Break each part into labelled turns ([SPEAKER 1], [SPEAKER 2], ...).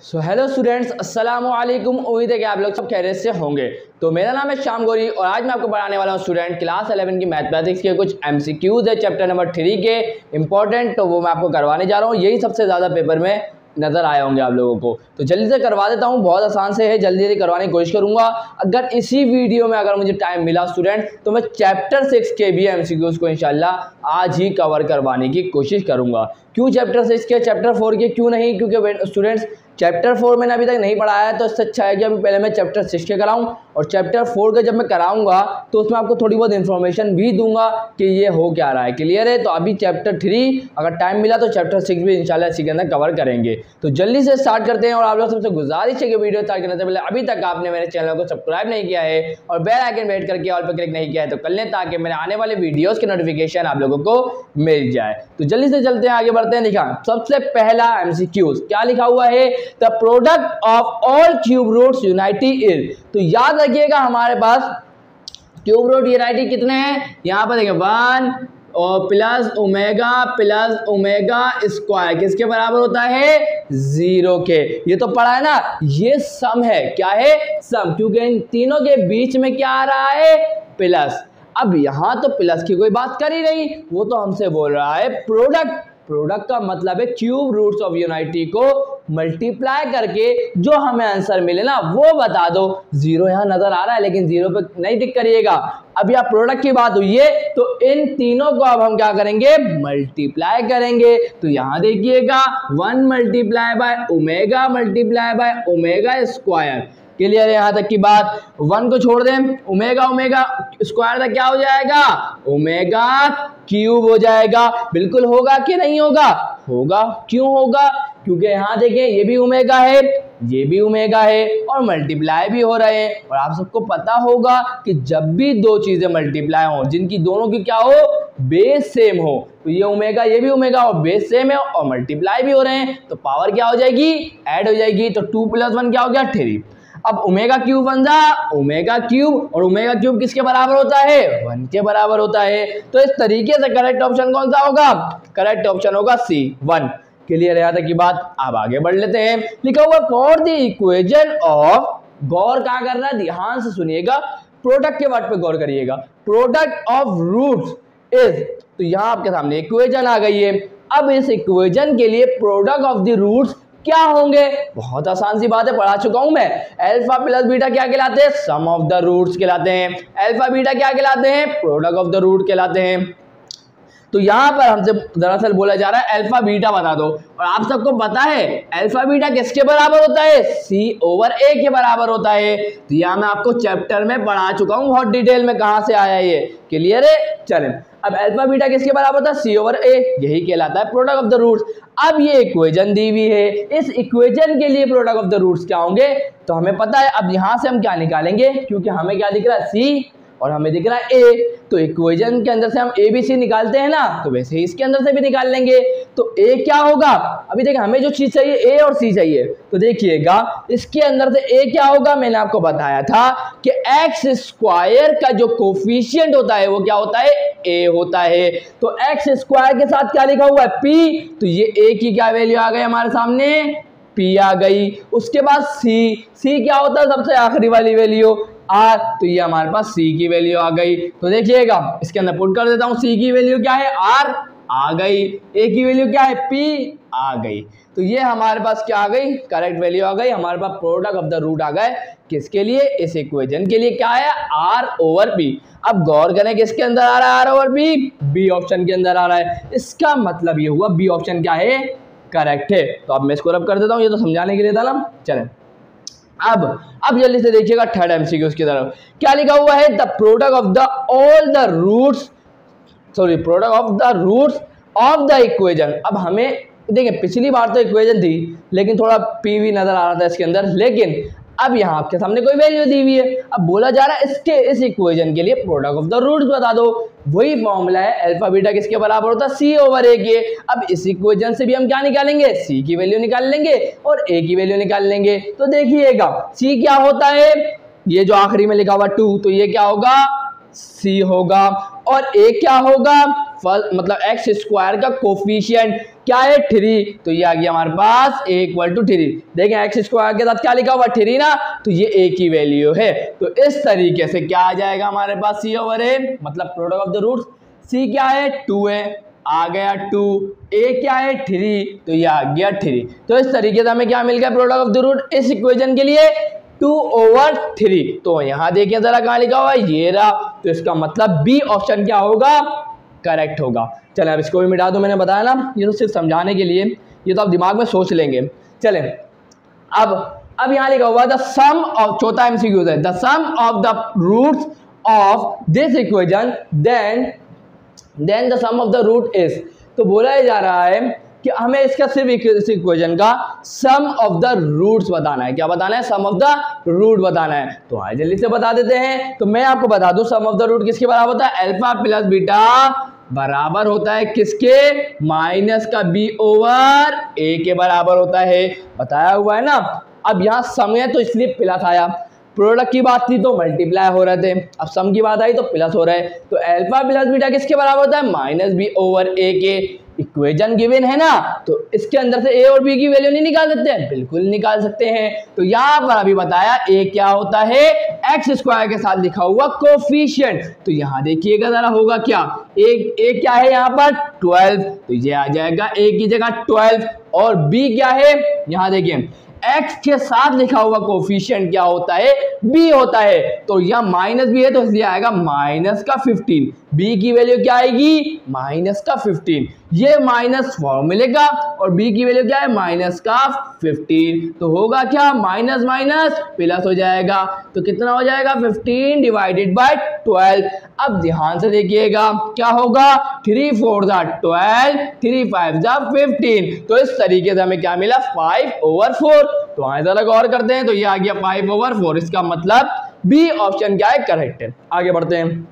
[SPEAKER 1] So hello students, अस्सलाम वालेकुम। उम्मीद है कि आप लोग सब खैरियत से होंगे। तो मेरा नाम है श्याम गौरी और आज मैं आपको पढ़ाने वाला हूँ स्टूडेंट क्लास 11 की मैथमेटिक्स के कुछ MCQs है चैप्टर नंबर 3 के इंपॉर्टेंट। तो वो मैं आपको करवाने जा रहा हूँ। यही सबसे ज़्यादा पेपर में नज़र आए होंगे आप लोगों को। तो जल्दी से करवा देता हूँ, बहुत आसान से है, जल्दी करवाने की कोशिश करूँगा। अगर इसी वीडियो में अगर मुझे टाइम मिला स्टूडेंट तो मैं चैप्टर 6 के भी MCQs को इंशाल्लाह आज ही कवर करवाने की कोशिश करूँगा। क्यों चैप्टर 6 के, चैप्टर 4 के क्यों नहीं? क्योंकि स्टूडेंट्स चैप्टर 4 मैंने अभी तक नहीं पढ़ाया है, तो इससे अच्छा है कि अभी पहले मैं चैप्टर 6 के कराऊं और चैप्टर 4 के जब मैं कराऊंगा तो उसमें आपको थोड़ी बहुत इन्फॉर्मेशन भी दूंगा कि ये हो क्या रहा है। क्लियर है? तो अभी चैप्टर 3 अगर टाइम मिला तो चैप्टर 6 भी इंशाल्लाह इसी के अंदर कवर करेंगे। तो जल्दी से स्टार्ट करते हैं। और आप लोग सबसे गुजारिश है कि वीडियो स्टार्ट करने से पहले अभी तक आपने मेरे चैनल को सब्सक्राइब नहीं किया है और बेल आइकन वेट करके ऑल पर क्लिक नहीं किया है तो कर लें, ताकि मेरे आने वाले वीडियोज़ के नोटिफिकेशन आप लोगों को मिल जाए। तो जल्दी से चलते हैं, आगे बढ़ते हैं। देखा सबसे पहला MCQs क्या लिखा हुआ है, the product of all cube roots unity is. तो याद रखिएगा हमारे पास क्यूब रूट यूनिटी कितने हैं, यहाँ पर देखिए 1 और प्लस ओमेगा स्क्वायर किसके बराबर होता है, 0 के। ये तो पढ़ा है ना, ये सम है। क्या है? सम, क्योंकि इन तीनों के बीच में क्या आ रहा है, प्लस। अब यहां तो प्लस की कोई बात कर ही नहीं, वो तो हमसे बोल रहा है प्रोडक्ट। प्रोडक्ट का मतलब है क्यूब रूट्स ऑफ यूनिटी को मल्टीप्लाई करके जो हमें आंसर मिले ना वो बता दो। 0 यहाँ नजर आ रहा है लेकिन 0 पे नहीं टिक करिएगा। अब यह प्रोडक्ट की बात हुई है तो इन तीनों को अब हम क्या करेंगे, मल्टीप्लाई करेंगे। तो यहाँ देखिएगा 1 multiply by omega square. Clear है यहाँ तक की बात? 1 को छोड़ दें, ओमेगा स्क्वायर तक क्या हो जाएगा, ओमेगा क्यूब हो जाएगा। बिल्कुल होगा कि नहीं होगा? होगा। क्यों होगा? क्योंकि यहाँ देखें ये भी ओमेगा है, ये भी ओमेगा है और मल्टीप्लाई भी हो रहे हैं। और आप सबको पता होगा कि जब भी दो चीजें मल्टीप्लाई हो जिनकी दोनों की क्या हो, बेस सेम हो, तो ये ओमेगा ये भी ओमेगा और बेस सेम है और मल्टीप्लाई भी हो रहे हैं, तो पावर क्या हो जाएगी, ऐड हो जाएगी। तो 2 + 1 क्या हो गया, 3। अब ओमेगा क्यूब बन जा ओमेगा क्यूब, और ओमेगा क्यूब किसके बराबर होता है, 1 के बराबर होता है। तो इस तरीके से करेक्ट ऑप्शन कौन सा होगा, करेक्ट ऑप्शन होगा C, 1। क्लियर है यहाँ तक की बात? अब आगे बढ़ लेते हैं। लिखा हुआ फॉर द इक्वेशन ऑफ, गौर क्या कर रहा है, ध्यान से सुनिएगा, प्रोडक्ट के वर्ड पे गौर करिएगा। प्रोडक्ट ऑफ रूट्स इज, तो यहाँ आपके सामने इक्वेशन आ गई है। अब इस इक्वेशन के लिए प्रोडक्ट ऑफ द रूट्स क्या होंगे, बहुत आसान सी बात है, पढ़ा चुका हूं मैं। अल्फा प्लस बीटा क्या कहलाते हैं, सम ऑफ द रूट्स कहलाते हैं। अल्फा बीटा क्या कहलाते हैं, प्रोडक्ट ऑफ द रूट कहलाते हैं। तो यहां पर हमसे दरअसल बोला जा रहा है अल्फा बीटा बता दो, और आप सबको पता है अल्फा बीटा किसके बराबर होता है, C/A के बराबर होता है। तो यहां मैं आपको चैप्टर में पढ़ा चुका हूं बहुत डिटेल में, कहां से आया ये। क्लियर है? चलें, अब अल्फा बीटा किसके बराबर होता है, C/A, यही कहलाता है प्रोडक्ट ऑफ द रूट्स। अब ये इक्वेशन दी हुई है, इस इक्वेशन के लिए प्रोडक्ट ऑफ द रूट्स क्या होंगे, तो हमें पता है। अब यहां से हम क्या निकालेंगे, क्योंकि हमें क्या दिख रहा है, C और हमें दिख रहा है A, तो इक्वेशन के अंदर से हम ABC निकालते हैं ना, तो वैसे ही इसके अंदर से भी निकाल लेंगे। तो A क्या होगा, अभी देखिए हमें जो चीज चाहिए A और C चाहिए, तो देखिएगा इसके अंदर से A क्या होगा, मैंने आपको बताया था कि x स्क्वायर का जो कोफिशिएंट होता है वो क्या होता है, A होता है। तो x स्क्वायर के साथ क्या लिखा हुआ है, P, तो ये A की क्या वैल्यू आ गई हमारे सामने, P आ गई। उसके बाद C क्या होता है, सबसे आखिरी वाली वैल्यू R, तो ये हमारे पास C की वैल्यू आ गई। तो देखिएगा इसके अंदर पुट कर देता हूं, C की वैल्यू क्या है, R आ गई, A की वैल्यू क्या है, P आ गई। तो ये हमारे पास क्या आ गई, करेक्ट वैल्यू आ गई। हमारे पास प्रोडक्ट ऑफ द रूट आ गए, किसके लिए, इस इक्वेशन के लिए क्या है, R/P। अब गौर करें किसके अंदर आ रहा है, R/P, B ऑप्शन के अंदर आ रहा है। इसका मतलब ये हुआ B ऑप्शन क्या है, करेक्ट है। तो अब मैं इसको रब कर देता हूं, ये तो समझाने के लिए था ना। चलें अब जल्दी से देखिएगा थर्ड MCQ की तरफ। क्या लिखा हुआ है, the product of the all the roots, product of the roots of the equation. अब हमें देखिए पिछली बार तो इक्वेशन थी लेकिन थोड़ा PV नजर आ रहा था इसके अंदर, लेकिन अब यहाँ आपके सामने कोई वैल्यू दी हुई है। अब बोला जा रहा है इस इक्वेशन के लिए प्रोडक्ट ऑफ द रूट्स बता दो। वही फॉर्मूला है, अल्फा बीटा किसके बराबर होता है, C/A के। अब इस इक्वेशन से भी हम क्या निकालेंगे, C की वैल्यू निकाल लेंगे और A की वैल्यू निकाल लेंगे। तो देखिएगा C क्या होता है, ये जो आखिरी में लिखा हुआ 2, तो ये क्या होगा, C होगा, और A क्या होगा, मतलब एक्स स्क्वायर का कोफिशिएंट क्या है 3, तो ये आ गया हमारे पास a इक्वल टू 3। देखें एक्स स्क्वायर के साथ क्या लिखा हुआ 3 ना, तो ये a की वैल्यू है। तो इस तरीके से क्या आ जाएगा हमारे पास c ओवर a, मतलब product of the roots. c क्या है 2 है, आ गया 2, a क्या है 3, तो ये आ गया 3। तो इस तरीके से हमें क्या मिल गया प्रोडक्ट ऑफ द रूट इस इक्वेशन के लिए 2/3। तो यहाँ देखिए जरा कहाँ लिखा हुआ है, ये रहा। तो इसका मतलब बी ऑप्शन क्या होगा, करेक्ट होगा। चलें अब इसको भी मिटा दो, मैंने बताया ना ये तो सिर्फ समझाने के लिए, ये तो आप दिमाग में सोच लेंगे। चलें अब यहाँ लिखा हुआ द सम ऑफ, चौथा एमसीक्यू है, the sum of the roots of this equation then the sum of the root is. तो बोला जा रहा है कि हमें इसका सिर्फ इस इक्वेशन का सम ऑफ द रूट्स बताना है। क्या बताना है, सम ऑफ द रूट बताना है। तो आइए जल्दी से बता देते हैं। तो मैं आपको बता दूं सम ऑफ द रूट किसके बराबर होता है, अल्फा प्लस बीटा बराबर होता है किसके, माइनस का b ओवर a के बराबर होता है, बताया हुआ है ना। अब यहाँ सम है तो इसलिए प्लस आया, प्रोडक्ट की बात थी तो मल्टीप्लाई हो रहे थे, अब सम की बात आई तो प्लस हो रहा है। तो अल्फा प्लस बीटा किसके बराबर होता है, माइनस b ओवर a के। इक्वेशन गिवन है ना, तो इसके अंदर से a और b की वैल्यू नहीं निकाल सकते हैं, बिल्कुल निकाल सकते हैं। तो यहाँ पर अभी बताया a क्या होता है, एक्स स्क्वायर के साथ लिखा हुआ कोफिशिएंट। तो यहाँ देखिएगा जरा होगा क्या, a क्या है यहाँ पर 12, तो ये आ जाएगा a की जगह 12, और b क्या है, यहाँ देखिए x के साथ लिखा हुआ कोफिशिएंट क्या होता है, b होता है। तो यह माइनस b है तो इसलिए आएगा माइनस का 15, b की वैल्यू क्या आएगी, माइनस का 15। ये माइनस फॉर्मूले का और b की वैल्यू क्या है, माइनस का 15। तो होगा क्या, माइनस माइनस प्लस हो जाएगा। तो कितना हो जाएगा, 15 डिवाइडेड बाय 12। अब ध्यान से देखिएगा क्या होगा, 3 4 12, 3 5 15। तो इस तरीके से हमें क्या मिला, 5/4। तो आगे जरा गौर करते हैं, तो ये आ गया 5/4। इसका मतलब बी ऑप्शन क्या है, करेक्ट है। आगे बढ़ते हैं।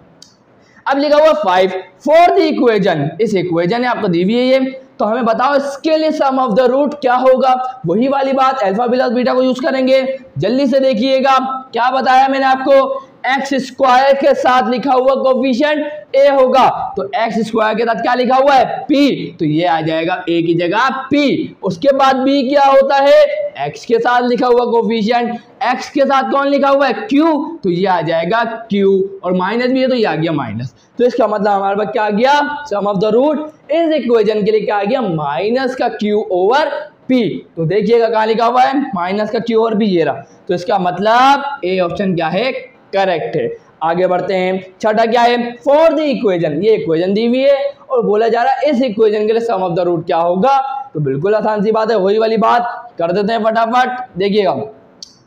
[SPEAKER 1] अब लिखा हुआ 5 फॉर द इक्वेशन, इस इक्वेशन है आपको दी हुई है ये, तो हमें बताओ इसके लिए सम ऑफ द रूट क्या होगा। वही वाली बात, अल्फा प्लस बीटा को यूज करेंगे। जल्दी से देखिएगा क्या बताया मैंने आपको, एक्स स्क्वायर के साथ लिखा हुआ कोफिशिएंट a होगा। तो एक्स स्क्वायर के साथ क्या लिखा हुआ है, p, तो ये आ जाएगा a की जगह p। उसके बाद b क्या होता है, x के साथ लिखा हुआ कोफिशिएंट, x के साथ कौन लिखा हुआ है, q, तो ये आ जाएगा q, और माइनस भी है तो ये आ गया माइनस। तो इसका मतलब हमारे पास क्या आ गया, सम ऑफ द रूट इस इक्वेशन के लिए क्या आ गया, माइनस का q ओवर p। तो देखिएगा कहाँ लिखा हुआ है, माइनस का q ओवर p, ये रहा। तो इसका मतलब a ऑप्शन क्या है, करेक्ट है। आगे बढ़ते हैं। छठा क्या है, फॉर द इक्वेशन, ये इक्वेशन दी हुई है और बोला जा रहा है इस इक्वेशन के लिए सम ऑफ द रूट क्या होगा। तो बिल्कुल आसान सी बात है, वही वाली बात कर देते हैं फटाफट। देखिएगा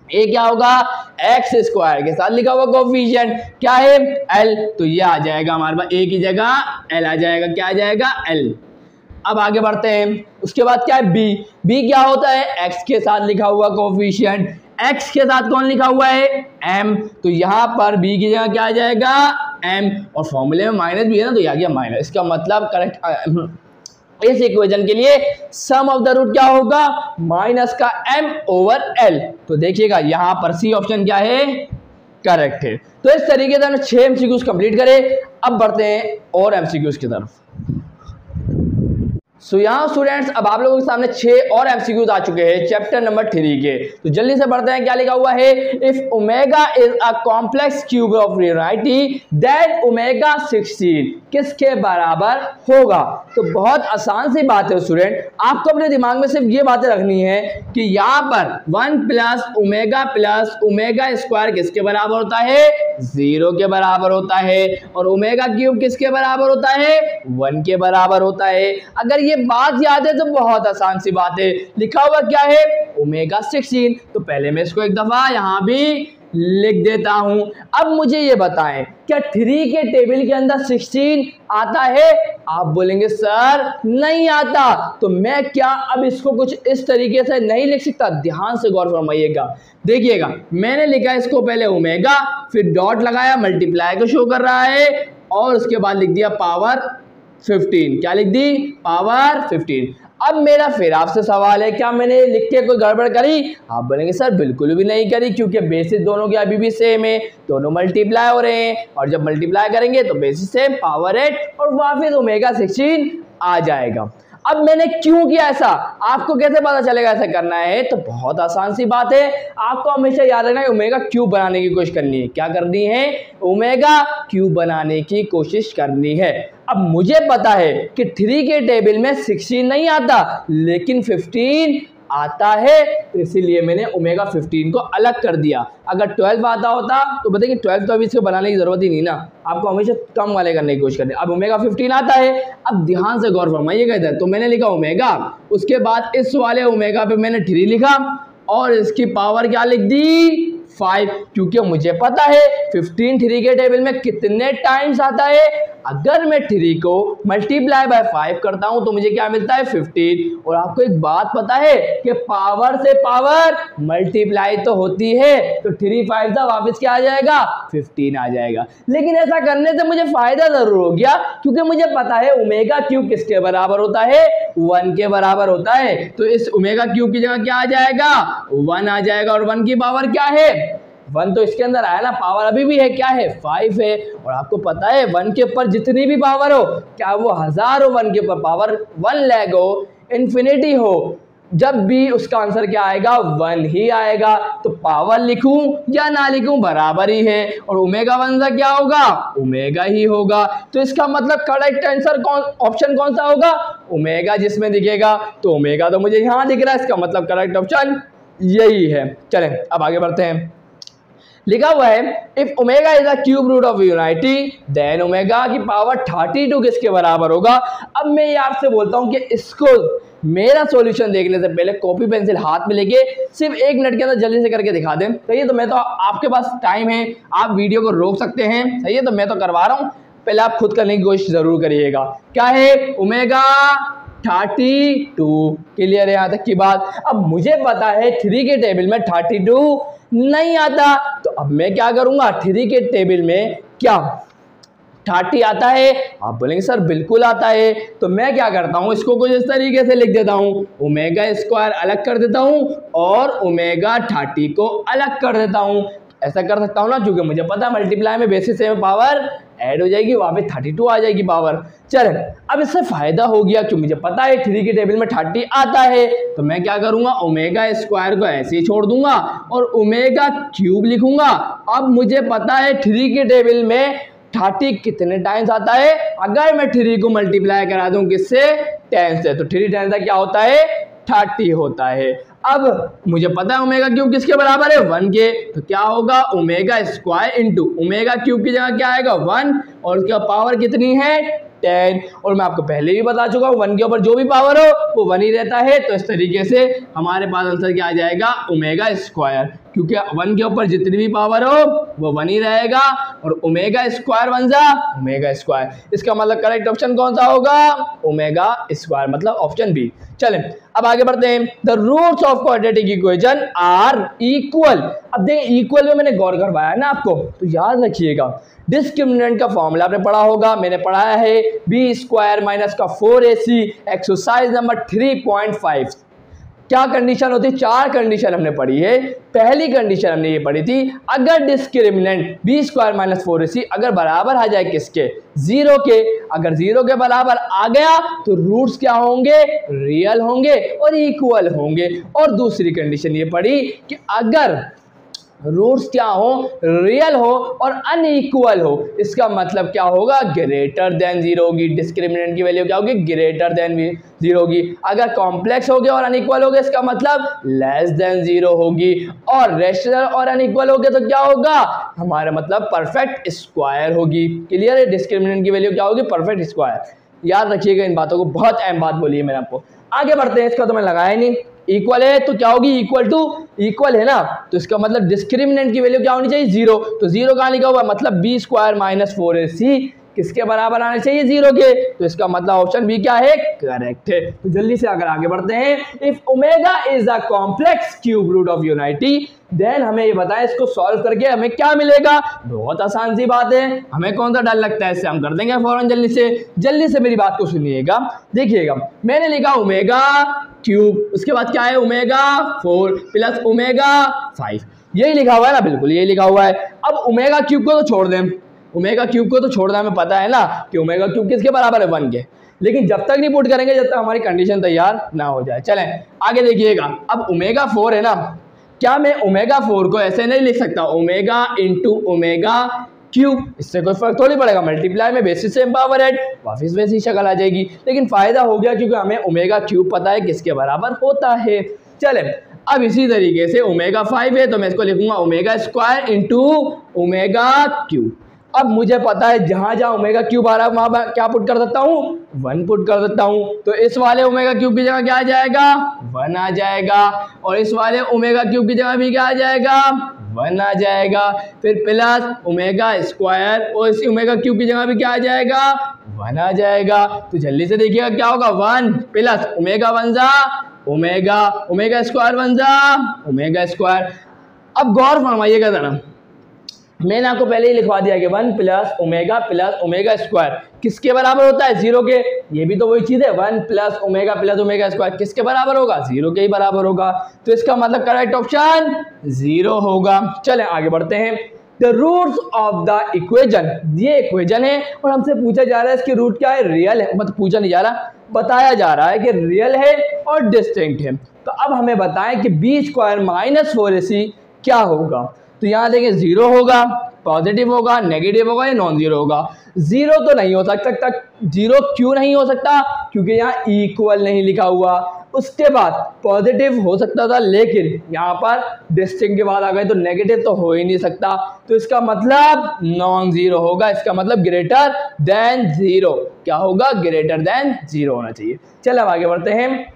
[SPEAKER 1] ए क्या होगा, एक्स स्क्वायर के साथ लिखा हुआ कोफिशिएंट क्या है, एल, तो ये आ जाएगा हमारे पास ए की जगह एल आ जाएगा, क्या आ जाएगा, एल। अब आगे बढ़ते हैं। उसके बाद क्या है, बी, बी क्या होता है, एक्स के साथ लिखा हुआ कोफिशिएंट, एक्स के साथ कौन लिखा हुआ है, एम, तो यहाँ पर बी की जगह क्या आ जाएगा, एम, और फॉर्मूले में माइनस भी है ना, तो ये आ गया माइनस। इसका मतलब करेक्ट इस इक्वेशन के लिए सम ऑफ द रूट क्या होगा, माइनस का m ओवर l। तो देखिएगा यहाँ पर सी ऑप्शन क्या है, करेक्ट है। तो इस तरीके से हमने 6 एमसीक्यूज कंप्लीट करे। अब बढ़ते हैं और एमसीक्यूज की तरफ। सो यहाँ स्टूडेंट्स अब आप लोगों के सामने 6 और एमसीक्यूज आ चुके हैं चैप्टर नंबर 3 के। तो जल्दी से पढ़ते हैं क्या लिखा हुआ है, if omega is a complex cube of reality then omega 16 किसके बराबर होगा। तो बहुत आसान सी बात है स्टूडेंट, आपको अपने दिमाग में सिर्फ ये बातें रखनी है कि यहाँ पर 1 प्लस ओमेगा स्क्वायर किसके बराबर होता है, 0 के बराबर होता है, और ओमेगा क्यूब किसके बराबर होता है, 1 के बराबर होता है। अगर ये बात याद है तो बहुत आसान सी बात है। लिखा हुआ क्या है, ओमेगा 16। तो पहले मैं इसको एक दफा यहाँ भी लिख देता हूं। अब मुझे ये बताएं क्या 3 के टेबल के अंदर 16 आता है, आप बोलेंगे सर नहीं आता। तो मैं क्या अब इसको कुछ इस तरीके से नहीं लिख सकता, ध्यान से गौर फरमाइएगा। देखिएगा मैंने लिखा इसको पहले ओमेगा, फिर डॉट लगाया, मल्टीप्लाई को शो कर रहा है, और उसके बाद लिख दिया पावर 15। क्या लिख दी, पावर 15। अब मेरा फिर आपसे सवाल है, क्या मैंने लिख के कोई गड़बड़ करी? आप बोलेंगे सर बिल्कुल भी नहीं करी, क्योंकि बेसिस दोनों के अभी भी सेम है, दोनों मल्टीप्लाई हो रहे हैं, और जब मल्टीप्लाई करेंगे तो बेसिस सेम, पावर 8 और वापिस ओमेगा 16 आ जाएगा। अब मैंने क्यों किया ऐसा, आपको कैसे पता चलेगा ऐसा करना है? तो बहुत आसान सी बात है, आपको हमेशा याद रखना है ओमेगा क्यूब बनाने की कोशिश करनी है। क्या करनी है? ओमेगा क्यूब बनाने की कोशिश करनी है। अब मुझे पता है कि 3 के टेबल में 16 नहीं आता, लेकिन 15 आता है, तो इसीलिए मैंने ओमेगा 15 को अलग कर दिया। अगर 12 आता होता तो बताइए 12 तो अभी इसको बनाने की जरूरत ही नहीं ना, आपको हमेशा कम वाले करने की कोशिश करनी है। अब ओमेगा 15 आता है, अब ध्यान से गौर फरमाइएगा इधर, तो मैंने लिखा ओमेगा, उसके बाद इस वाले ओमेगा पे मैंने 3 लिखा और इसकी पावर क्या लिख दी? 5, क्योंकि मुझे पता है 15 3 के टेबल में कितने टाइम्स आता है। अगर मैं 3 को मल्टीप्लाई बाय 5 करता हूं तो मुझे क्या मिलता है? 15। और आपको एक बात पता है कि पावर से पावर मल्टीप्लाई तो होती है, तो 3 5 था, वापस क्या आ जाएगा? 15 आ जाएगा। लेकिन ऐसा करने से मुझे फायदा जरूर हो गया, क्योंकि मुझे पता है ओमेगा क्यूब किसके बराबर होता है? 1 के बराबर होता है। तो इस ओमेगा क्यूब की जगह क्या आ जाएगा? 1 आ जाएगा। और 1 की पावर क्या है? 1 तो इसके अंदर आया ना, पावर अभी भी है, क्या है? 5 है। और आपको पता है 1 के ऊपर जितनी भी पावर हो, क्या वो 1000 हो, 1 के ऊपर पावर 1 लाख हो, इन्फिनिटी हो, जब भी उसका आंसर क्या आएगा? 1 ही आएगा। तो पावर लिखूं या ना लिखूं बराबर ही है, और ओमेगा 1 का क्या होगा? ओमेगा ही होगा। तो इसका मतलब करेक्ट आंसर ऑप्शन कौन सा होगा? ओमेगा जिसमें दिखेगा, तो ओमेगा तो मुझे यहाँ दिख रहा है, इसका मतलब करेक्ट ऑप्शन यही है। चलें अब आगे बढ़ते हैं। लिखा हुआ है if omega is a cube root of unity then omega की पावर 32 किसके बराबर होगा? अब मैं ये आपसे बोलता हूं कि इसको मेरा सॉल्यूशन देखने से पहले कॉपी पेंसिल हाथ में लेके सिर्फ 1 मिनट के अंदर जल्दी से करके दिखा दें। सही है, तो मैं तो आपके पास टाइम है, आप वीडियो को रोक सकते हैं। सही है, तो मैं तो करवा रहा हूं, पहले आप खुद करने की कोशिश जरूर करिएगा। क्या है? ओमेगा 32। क्लियर है यहाँ तक की बात? अब मुझे पता है 3 के टेबल में 32 नहीं आता, तो अब मैं क्या करूंगा? 3 के टेबल में क्या 30 आता है? आप बोलेंगे सर बिल्कुल आता है। तो मैं क्या करता हूं, इसको कुछ इस तरीके से लिख देता हूं, ओमेगा स्क्वायर अलग कर देता हूं और ओमेगा 30 को अलग कर देता हूं। ऐसा कर सकता हूं ना, क्योंकि मुझे पता है मल्टीप्लाई में बेसिस में पावर ऐड हो जाएगी, वहां पे 32 आ जाएगी पावर। चले, अब इससे फायदा हो गया कि मुझे पता है 3 के टेबल में 30 आता है, तो मैं क्या करूंगा? ओमेगा स्क्वायर को ऐसे ही छोड़ दूंगा और ओमेगा क्यूब लिखूंगा। अब मुझे पता है 3 के टेबल में 30 कितने टाइम्स आता है? अगर मैं 3 को मल्टीप्लाई करा दूं किससे? 10 से, तो 3 10 का क्या होता है? 30 होता है। अब मुझे पता है ओमेगा क्यूब किसके बराबर है? 1 के, तो क्या होगा? Omega square into omega cube की जगह क्या आएगा? 1, और उसका पावर कितनी है? 10। और मैं आपको पहले भी बता चुका हूँ 1 के ऊपर जो भी पावर हो वो 1 ही रहता है। तो इस तरीके से हमारे पास आंसर क्या आ जाएगा? ओमेगा स्क्वायर, क्योंकि 1 के ऊपर जितनी भी पावर हो वो 1 ही रहेगा, और ओमेगा स्क्वायर 1 जा ओमेगा स्क्वायर। इसका मतलब करेक्ट ऑप्शन कौन सा होगा? ओमेगा स्क्वायर, मतलब ऑप्शन बी। चलें अब आगे बढ़ते हैं। The roots of quadratic equation are equal. अब देखें इक्वल में मैंने गौर करवाया ना आपको, तो याद रखिएगा डिस्क्रिमिनेंट का फॉर्मूला आपने पढ़ा होगा, मैंने पढ़ाया है बी स्क्वायर माइनस का 4ac, एक्सरसाइज नंबर 3.5। क्या कंडीशन होती है? 4 कंडीशन हमने पढ़ी है। पहली कंडीशन हमने ये पढ़ी थी, अगर discriminant B square minus 4ac अगर बराबर आ जाए किसके? 0 के। अगर 0 के बराबर आ गया तो रूट्स क्या होंगे? रियल होंगे और इक्वल होंगे। और दूसरी कंडीशन ये पढ़ी कि अगर रूट्स क्या हो? रियल हो और अनइक्वल हो, इसका मतलब क्या होगा? ग्रेटर देन 0 होगी। डिस्क्रिमिनेंट की वैल्यू क्या होगी? ग्रेटर देन 0 होगी। अगर कॉम्प्लेक्स हो गया और अनइक्वल हो गया, इसका मतलब लेस देन 0 होगी। और रेशनल और अनइक्वल हो गया तो क्या होगा? हमारा मतलब परफेक्ट स्क्वायर होगी। क्लियर है? डिस्क्रिमिनेंट की वैल्यू क्या होगी? Perfect square. याद रखिएगा इन बातों को, बहुत अहम बात बोली है मैंने आपको। आगे बढ़ते हैं, इसका तो मैं लगाया नहीं। इक्वल है तो क्या होगी? इक्वल टू, इक्वल है ना, तो इसका मतलब डिस्क्रिमिनेंट की वैल्यू क्या होनी चाहिए? 0। तो 0 कहाँ लिखा हुआ? मतलब बी स्क्वायर माइनस 4ac किसके बराबर आने चाहिए, 0 के। तो इसका मतलब ऑप्शन बी क्या है, करेक्ट है। तो जल्दी से अगर आगे बढ़ते हैं, if omega is a complex cube root of unity, then हमें ये बताएं इसको सॉल्व करके हमें क्या मिलेगा। बहुत आसान सी बात है, हमें कौन सा डर लगता है, इससे हम कर देंगे फौरन। जल्दी से मेरी बात को सुनिएगा, देखिएगा मैंने लिखा ओमेगा क्यूब, उसके बाद क्या है ओमेगा 4 प्लस ओमेगा 5, यही लिखा हुआ है ना, बिल्कुल यही लिखा हुआ है। अब ओमेगा क्यूब को तो छोड़ दें, ओमेगा क्यूब को तो छोड़ दें, हमें पता है ना कि ओमेगा क्यूब किसके बराबर है, 1 के। लेकिन जब तक नहीं पुट करेंगे जब तक हमारी कंडीशन तैयार ना हो जाए। चलें आगे देखिएगा, अब ओमेगा 4 है ना, क्या मैं ओमेगा 4 को ऐसे नहीं लिख सकता, ओमेगा इंटू ओमेगा क्यूब, इससे कोई फर्क थोड़ी पड़ेगा, मल्टीप्लाई में बेसिस सेम पावर ऐड, वापस वैसी शक्ल आ जाएगी। लेकिन फायदा हो गया क्योंकि हमें ओमेगा क्यूब पता है किसके बराबर होता है। चले अब इसी तरीके से ओमेगा 5 है तो मैं इसको लिखूंगा omega square into omega cube. अब मुझे पता है जहां जहां ओमेगा क्यूब आ रहा है वहां क्या पुट कर सकता हूँ, 1 पुट कर सकता हूँ। तो इस वाले ओमेगा क्यूब की जगह क्या आ जाएगा, 1 आ जाएगा, और इस वाले ओमेगा क्यूब की जगह भी क्या आ जाएगा, 1 आ जाएगा। फिर प्लस ओमेगा स्क्वायर और इस ओमेगा क्यूब की जगह भी क्या आ जाएगा, 1 आ जाएगा। तो जल्दी से देखिएगा क्या होगा, 1 प्लस ओमेगा 1 जा ओमेगा, ओमेगा स्क्वायर 1 जा ओमेगा स्क्वायर। अब गौर फरमाइएगा जरा, मैंने आपको पहले ही लिखवा दिया कि 1 प्लस ओमेगा स्क्वायर किसके बराबर होता है, 0 के। ये भी तो वही चीज़ है, 1 प्लस ओमेगा स्क्वायर किसके बराबर होगा, 0 के ही बराबर होगा। तो इसका मतलब करेक्ट ऑप्शन 0 होगा। चलें आगे बढ़ते हैं, the roots of the equation, ये इक्वेजन है और हमसे पूछा जा रहा है इसकी रूट क्या है, रियल है, मतलब पूछा नहीं जा रहा, बताया जा रहा है कि रियल है और डिस्टिंक्ट है। तो अब हमें बताएं कि बी स्क्वायर माइनस 4ac क्या होगा। तो यहाँ देखें 0 होगा, पॉजिटिव होगा, नेगेटिव होगा या नॉन जीरो होगा। 0 तो नहीं हो सकता, 0 क्यों नहीं हो सकता, क्योंकि यहाँ इक्वल नहीं लिखा हुआ। उसके बाद पॉजिटिव हो सकता था, लेकिन यहाँ पर डिस्टिंक्ट के बाद आ गए तो नेगेटिव तो हो ही नहीं सकता। तो इसका मतलब नॉन जीरो होगा, इसका मतलब ग्रेटर देन 0। क्या होगा, ग्रेटर देन 0 होना चाहिए। चलो अब आगे बढ़ते हैं,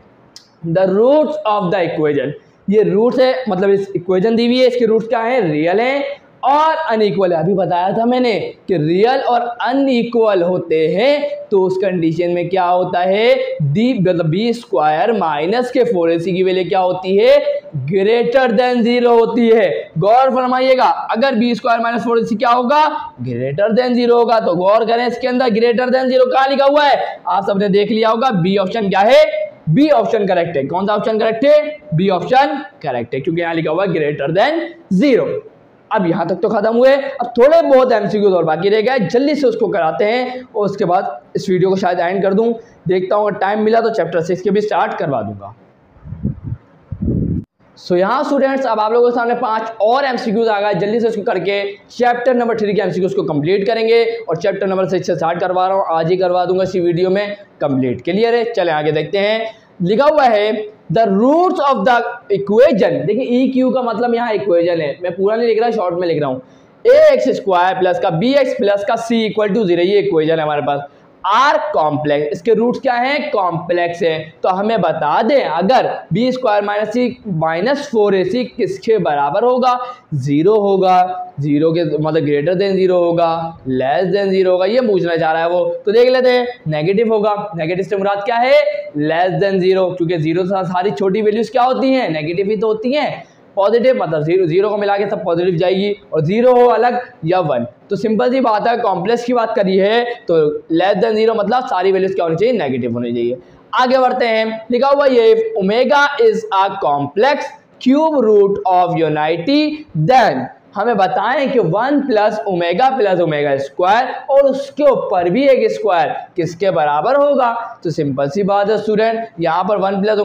[SPEAKER 1] the roots of the equation, ये रूट्स है, मतलब इस इक्वेजन दी हुई है, इसके रूट्स क्या है, रियल है और अनइक्वल है। अभी बताया था मैंने कि रियल और अनइक्वल होते हैं तो उस कंडीशन में क्या होता है, डी मतलब बी स्क्वायर माइनस के 4ac की वैल्यू क्या होती है, ग्रेटर देन 0 होती है। गौर फरमाइएगा, अगर बी स्क्वायर माइनस 4ac क्या होगा, ग्रेटर देन 0 होगा। तो गौर करें, इसके अंदर ग्रेटर देन 0 कहाँ लिखा हुआ है, आप सबने देख लिया होगा, बी ऑप्शन क्या है, बी ऑप्शन करेक्ट है। कौन सा ऑप्शन करेक्ट है, बी ऑप्शन करेक्ट है, क्योंकि यहाँ लिखा हुआ है ग्रेटर देन 0। अब यहाँ तक तो खत्म हुए, अब थोड़े बहुत एमसीक्यूज और बाकी रह गए, जल्दी से उसको कराते हैं और उसके बाद इस वीडियो को शायद एंड कर दूं। देखता हूँ अगर टाइम मिला तो चैप्टर 6 के भी स्टार्ट करवा दूंगा। सो यहाँ स्टूडेंट्स अब आप लोगों के सामने 5 और एमसीक्यूज आ गए, जल्दी से उसको करके चैप्टर नंबर 3 के एमसीक्यूज को कंप्लीट करेंगे और चैप्टर नंबर 6 से स्टार्ट करवा रहा हूँ, आज ही करवा दूंगा इसी वीडियो में कंप्लीट। क्लियर है, चले आगे देखते हैं। लिखा हुआ है the roots of the equation, देखिए ई क्यू का मतलब यहाँ इक्वेजन है, मैं पूरा नहीं लिख रहा, शॉर्ट में लिख रहा हूँ। ए एक्स स्क्वायर प्लस का बी एक्स प्लस का सी इक्वल टू 0, ये इक्वेजन है हमारे पास। आर कॉम्प्लेक्स, इसके रूट्स क्या हैं, कॉम्प्लेक्स है। तो हमें बता दें अगर बी स्क्वायर माइनस सी माइनस 4ac किसके बराबर होगा, 0 होगा, 0 के मतलब ग्रेटर देन 0 होगा, लेस देन 0 होगा, ये पूछना चाह रहा है वो। तो देख लेते हैं, नेगेटिव होगा, नेगेटिव से मुराद क्या है, लेस देन 0, क्योंकि 0 से सारी छोटी वैल्यूज क्या होती हैं, नेगेटिव ही तो होती हैं। पॉजिटिव मतलब 0 को मिला के सब पॉजिटिव जाएगी, और 0 हो अलग या 1। तो सिंपल सी बात है, कॉम्प्लेक्स की बात करी है तो लेस देन 0 मतलब सारी वैल्यूज क्या होनी चाहिए, नेगेटिव होनी चाहिए। आगे बढ़ते हैं, लिखा हुआ ये omega is a complex cube root of unity, then हमें बताएं कि 1 प्लस ओमेगा स्क्वायर और उसके ऊपर भी एक स्क्वायर किसके बराबर होगा। तो सिंपल सी बात है स्टूडेंट, यहाँ पर 1 प्लस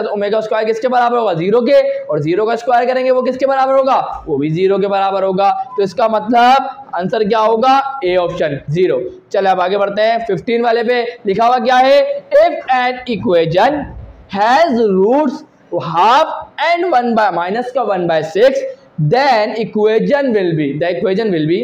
[SPEAKER 1] ओमेगा स्क्वायर किसके बराबर होगा, 0 के, और 0 का स्क्वायर करेंगे वो किसके बराबर होगा, वो भी 0 के बराबर होगा। तो इसका मतलब आंसर क्या होगा, ए ऑप्शन 0। चले अब आगे बढ़ते हैं, 15 वाले पे लिखा हुआ क्या है, if an equation has roots half and 1/-6 then equation will be,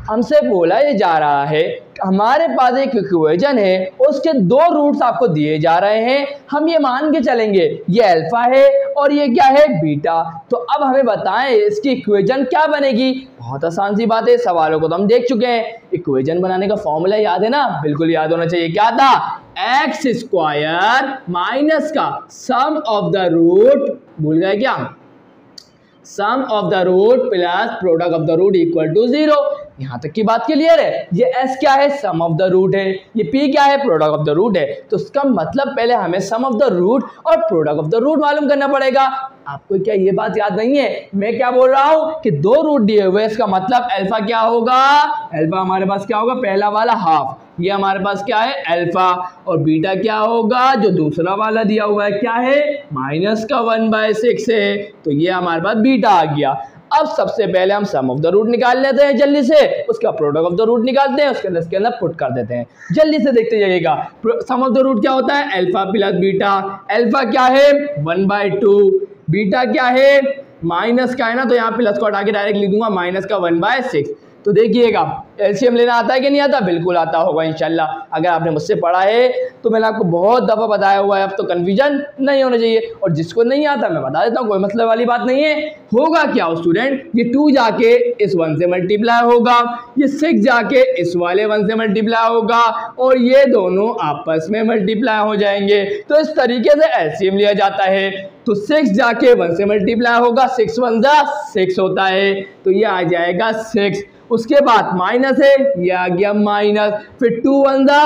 [SPEAKER 1] हमसे बोला ये जा रहा है हमारे पास एक इक्वेशन है, उसके 2 रूट्स आपको दिए जा रहे हैं, हम ये मान के चलेंगे ये अल्फा है और ये क्या है बीटा। तो अब हमें बताएं इसकी इक्वेशन क्या बनेगी। बहुत आसान सी बात है, सवालों को तो हम देख चुके हैं। इक्वेशन बनाने का फॉर्मूला याद है ना, बिल्कुल याद होना चाहिए। क्या था, एक्स स्क्वायर माइनस का सम ऑफ द रूट, भूल गए क्या, sum of the root plus product of the root equal to 0। यहां तक की बात क्लियर है। ये s क्या है, सम ऑफ द रूट है, ये p क्या है, प्रोडक्ट ऑफ द रूट है। तो इसका मतलब पहले हमें सम ऑफ द रूट और प्रोडक्ट ऑफ द रूट मालूम करना पड़ेगा। आपको क्या ये बात याद नहीं है, मैं क्या बोल रहा हूं कि दो रूट दिए हुए, इसका मतलब अल्फा क्या होगा, अल्फा हमारे पास क्या होगा, पहला वाला हाफ, ये हमारे पास क्या है अल्फा, और बीटा क्या होगा, जो दूसरा वाला दिया हुआ है क्या है, -1/6 है। तो ये हमारे पास बीटा आ गया। अब सबसे पहले हम सम ऑफ द रूट निकाल लेते हैं जल्दी से, उसका प्रोडक्ट ऑफ द रूट निकालते हैं, उसके अंदर पुट कर देते हैं। जल्दी से देखते जाइएगा। सम ऑफ द रूट क्या होता है, अल्फा प्लस बीटा। अल्फा क्या है 1/2, बीटा क्या है माइनस का है ना, तो यहाँ प्लस को हटा के डायरेक्ट लिख दूंगा -1/6। तो देखिएगा एलसीएम लेना आता है कि नहीं आता, बिल्कुल आता होगा इंशाल्लाह। अगर आपने मुझसे पढ़ा है तो मैंने आपको बहुत दफ़ा बताया हुआ है, अब तो कन्फ्यूजन नहीं होना चाहिए। और जिसको नहीं आता मैं बता देता हूँ, कोई मतलब वाली बात नहीं है। होगा क्या स्टूडेंट, ये 2 जाके इस 1 से मल्टीप्लाई होगा, ये 6 जाके इस वाले 1 से मल्टीप्लाई होगा, और ये दोनों आपस में मल्टीप्लाई हो जाएंगे। तो इस तरीके से एलसीएम लिया जाता है। तो 6 जाके 1 से मल्टीप्लाई होगा, 6 1 जा 6 होता है, तो ये आ जाएगा 6। उसके बाद माइनस है, ये आ गया माइनस, फिर 2 1 जा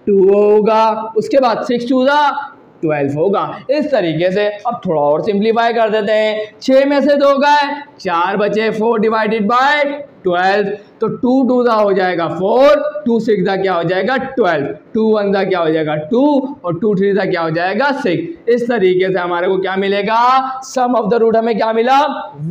[SPEAKER 1] 2 होगा, उसके बाद 6 2 जा 12 होगा। इस तरीके से अब थोड़ा और सिंप्लीफाई कर देते हैं। 6 में से 2 गए, 4 बचे, 4 डिवाइडेड बाय 12, तो 2 2 दा हो जाएगा 4, 2 6 दा क्या हो जाएगा 12, 2 1 दा क्या हो जाएगा 2, और 2 3 दा क्या हो जाएगा 6। इस तरीके से हमारे को क्या मिलेगा, सम ऑफ द रूट हमें क्या मिला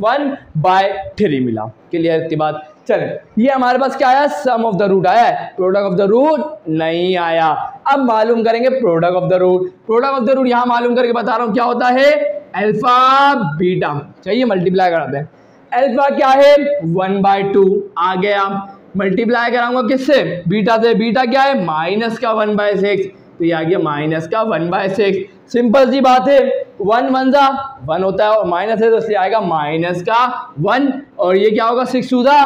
[SPEAKER 1] 1/3 मिला। क्लियर इतनी बात। चले, ये हमारे पास क्या आया, सम ऑफ द रूट आया है, प्रोडक्ट ऑफ द रूट नहीं आया। अब मालूम करेंगे product of the root. Product of the root यहां मालूम करके बता रहा हूं क्या होता है, अल्फा बीटा। चलिए मल्टीप्लाई कराते हैं। अल्फा क्या है 1/2 आ गया, मल्टीप्लाई कराऊंगा किससे, बीटा से। बीटा क्या है -1/6, तो ये आ गया -1/6। सिंपल सी बात है, 1 1 जा 1 होता है, और माइनस है तो इसलिए आएगा -1, और ये क्या होगा 6 2 जा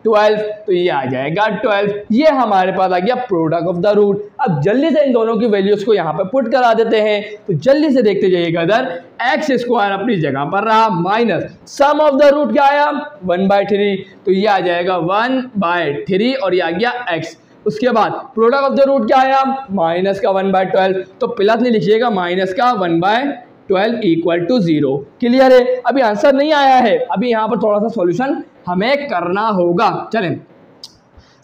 [SPEAKER 1] 12, तो ये आ जाएगा 12। ये हमारे पास आ गया प्रोडक्ट ऑफ द रूट। अब जल्दी से इन दोनों की वैल्यूज को यहाँ पे पुट करा देते हैं। तो जल्दी से देखते जाइएगा, इधर एक्स स्क्वायर अपनी जगह पर रहा, minus sum of the root क्या आया 1/3, तो ये आ जाएगा 1/3, और ये आ गया एक्स। उसके बाद प्रोडक्ट ऑफ द रूट क्या आया -1/12, तो प्लस नहीं लिखिएगा, -1/12 इक्वल टू 0। क्लियर है। अभी आंसर नहीं आया है, अभी यहाँ पर थोड़ा सा सॉल्यूशन हमें करना होगा। चलें